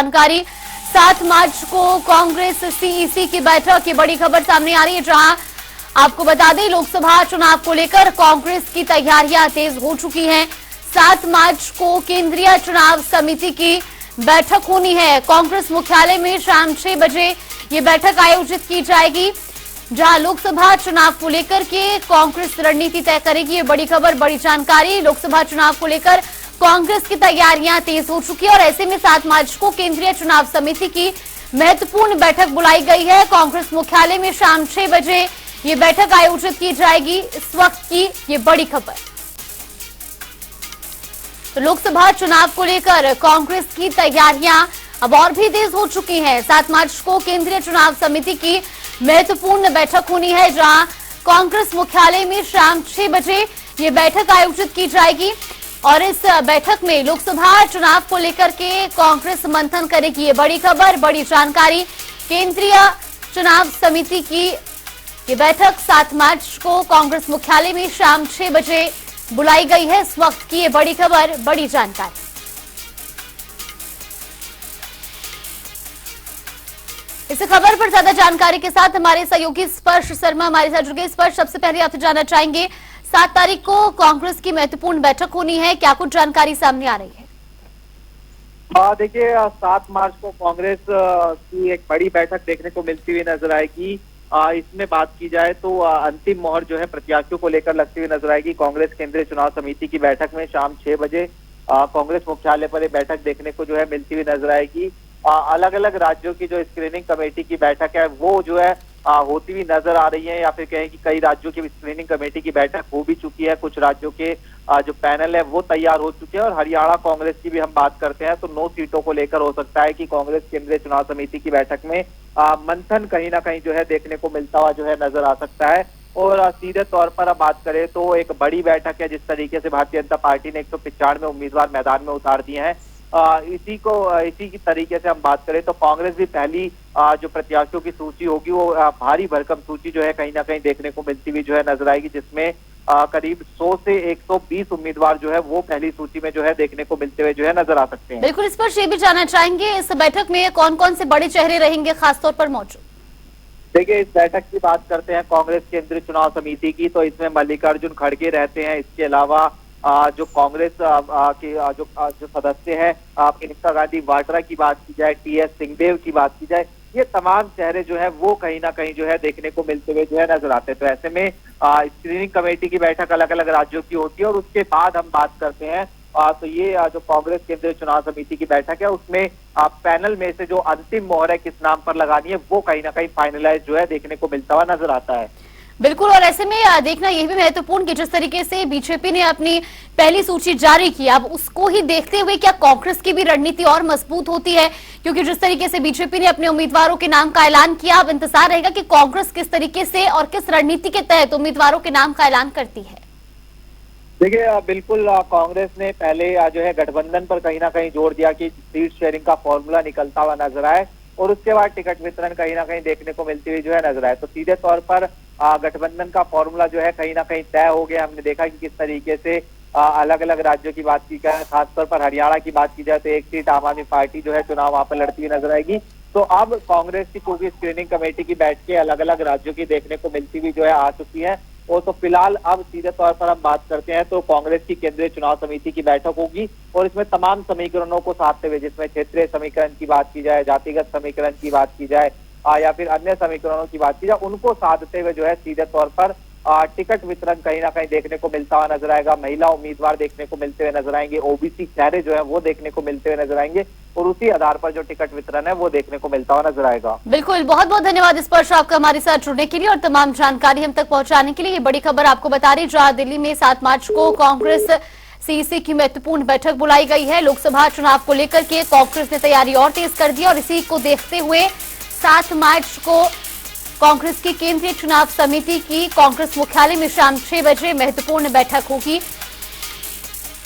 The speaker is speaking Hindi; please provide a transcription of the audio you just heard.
जानकारी 7 मार्च को कांग्रेस सीईसी की बैठक की बड़ी खबर सामने आ रही है, जहां आपको बता दें लोकसभा चुनाव को लेकर कांग्रेस की तैयारियां तेज हो चुकी हैं। 7 मार्च को केंद्रीय चुनाव समिति की बैठक होनी है। कांग्रेस मुख्यालय में शाम 6 बजे ये बैठक आयोजित की जाएगी, जहां लोकसभा चुनाव को लेकर के कांग्रेस रणनीति तय करेगी। ये बड़ी खबर, बड़ी जानकारी। लोकसभा चुनाव को लेकर कांग्रेस की तैयारियां तेज हो चुकी है और ऐसे में 7 मार्च को केंद्रीय चुनाव समिति की महत्वपूर्ण बैठक बुलाई गई है। कांग्रेस मुख्यालय में शाम 6 बजे ये बैठक आयोजित की जाएगी। इस वक्त की ये बड़ी खबर। तो लोकसभा चुनाव को लेकर कांग्रेस की तैयारियां अब और भी तेज हो चुकी हैं। 7 मार्च को केंद्रीय चुनाव समिति की महत्वपूर्ण बैठक होनी है, जहां कांग्रेस मुख्यालय में शाम 6 बजे ये बैठक आयोजित की जाएगी और इस बैठक में लोकसभा चुनाव को लेकर के कांग्रेस मंथन करेगी। ये बड़ी खबर, बड़ी जानकारी। केंद्रीय चुनाव समिति की ये बैठक 7 मार्च को कांग्रेस मुख्यालय में शाम 6 बजे बुलाई गई है। इस वक्त की ये बड़ी खबर, बड़ी जानकारी। इस खबर पर ज्यादा जानकारी के साथ हमारे सहयोगी स्पर्श शर्मा हमारे साथ जुड़ गए। स्पर्श, सबसे पहले आपसे जानना चाहेंगे 7 तारीख को कांग्रेस की महत्वपूर्ण बैठक होनी है, क्या कुछ जानकारी सामने आ रही है? देखिए 7 मार्च को कांग्रेस की एक बड़ी बैठक देखने को मिलती हुई नजर आएगी। इसमें बात की जाए तो अंतिम मोहर जो है प्रत्याशियों को लेकर लगती हुई नजर आएगी। कांग्रेस केंद्रीय चुनाव समिति की बैठक में शाम 6 बजे कांग्रेस मुख्यालय पर एक बैठक देखने को जो है मिलती हुई नजर आएगी। अलग अलग राज्यों की जो स्क्रीनिंग कमेटी की बैठक है वो जो है होती हुई नजर आ रही है, या फिर कहें कि कई राज्यों की स्क्रीनिंग कमेटी की बैठक हो भी चुकी है। कुछ राज्यों के जो पैनल है वो तैयार हो चुके हैं और हरियाणा कांग्रेस की भी हम बात करते हैं तो 9 सीटों को लेकर हो सकता है कि कांग्रेस केंद्रीय चुनाव समिति की बैठक में मंथन कहीं ना कहीं जो है देखने को मिलता हुआ जो है नजर आ सकता है। और सीधे तौर पर अब बात करें तो एक बड़ी बैठक है। जिस तरीके से भारतीय जनता पार्टी ने 195 उम्मीदवार मैदान में उतार दिए हैं, इसी की तरीके से हम बात करें तो कांग्रेस भी पहली जो प्रत्याशियों की सूची होगी वो भारी भरकम सूची जो है कहीं ना कहीं देखने को मिलती हुई जो है नजर आएगी, जिसमें करीब 100 से 120 उम्मीदवार जो है वो पहली सूची में जो है देखने को मिलते हुए जो है नजर आ सकते हैं। बिल्कुल, इस पर ये भी जानना चाहेंगे इस बैठक में कौन कौन से बड़े चेहरे रहेंगे खासतौर पर मौजूद? देखिए इस बैठक की बात करते हैं कांग्रेस केंद्रीय चुनाव समिति की, तो इसमें मल्लिकार्जुन खड़गे रहते हैं। इसके अलावा जो कांग्रेस के जो सदस्य हैं, प्रियंका गांधी वाड्रा की बात की जाए, टीएस सिंहदेव की बात की जाए, ये तमाम चेहरे जो है वो कहीं ना कहीं जो है देखने को मिलते हुए जो है नजर आते हैं। तो ऐसे में स्क्रीनिंग कमेटी की बैठक अलग अलग राज्यों की होती है और उसके बाद हम बात करते हैं तो ये जो कांग्रेस केंद्रीय चुनाव समिति की बैठक है उसमें पैनल में से जो अंतिम मोहर है किस नाम पर लगानी है वो कहीं ना कहीं फाइनलाइज जो है देखने को मिलता हुआ नजर आता है। बिल्कुल, और ऐसे में देखना यह भी महत्वपूर्ण कि जिस तरीके से बीजेपी ने अपनी पहली सूची जारी की, अब उसको ही देखते हुए क्या कांग्रेस की भी रणनीति और मजबूत होती है? क्योंकि जिस तरीके से बीजेपी ने अपने उम्मीदवारों के नाम का ऐलान किया, अब इंतजार रहेगा कि कांग्रेस किस तरीके से और किस रणनीति के तहत उम्मीदवारों के नाम का ऐलान करती है। देखिए बिल्कुल कांग्रेस ने पहले जो है गठबंधन पर कहीं ना कहीं जोर दिया कि सीट शेयरिंग का फॉर्मूला निकलता हुआ नजर आए और उसके बाद टिकट वितरण कहीं ना कहीं देखने को मिलती हुई जो है नजर आए। तो सीधे तौर पर गठबंधन का फॉर्मूला जो है कहीं ना कहीं तय हो गया। हमने देखा कि किस तरीके से अलग अलग राज्यों की बात की जाए, खासतौर पर हरियाणा की बात की जाए तो एक सीट आम आदमी पार्टी जो है चुनाव वहां पर लड़ती हुई नजर आएगी। तो अब कांग्रेस की क्योंकि स्क्रीनिंग कमेटी की बैठ के अलग अलग राज्यों की देखने को मिलती हुई जो है आ चुकी है, और तो फिलहाल अब सीधे तौर पर हम बात करते हैं तो कांग्रेस की केंद्रीय चुनाव समिति की बैठक होगी और इसमें तमाम समीकरणों को साधते हुए, जिसमें क्षेत्रीय समीकरण की बात की जाए, जातिगत समीकरण की बात की जाए या फिर अन्य समीकरणों की बात की जाए, उनको साधते हुए जो है सीधे तौर पर टिकट वितरण कहीं ना कहीं देखने को मिलता हुआ नजर आएगा। महिला उम्मीदवार देखने को मिलते हुए नजर आएंगे, ओबीसी चेहरे जो है वो देखने को मिलते हुए नजर आएंगे और उसी आधार पर जो टिकट वितरण है वो देखने को मिलता हुआ नजर आएगा। बिल्कुल, बहुत बहुत धन्यवाद इस पर आपका हमारे साथ जुड़ने के लिए और तमाम जानकारी हम तक पहुंचाने के लिए। ये बड़ी खबर आपको बता रही, जहां दिल्ली में 7 मार्च को कांग्रेस सीईसी की महत्वपूर्ण बैठक बुलाई गई है। लोकसभा चुनाव को लेकर के कांग्रेस ने तैयारी और तेज कर दी और इसी को देखते हुए 7 मार्च को कांग्रेस की केंद्रीय चुनाव समिति की कांग्रेस मुख्यालय में शाम 6 बजे महत्वपूर्ण बैठक होगी।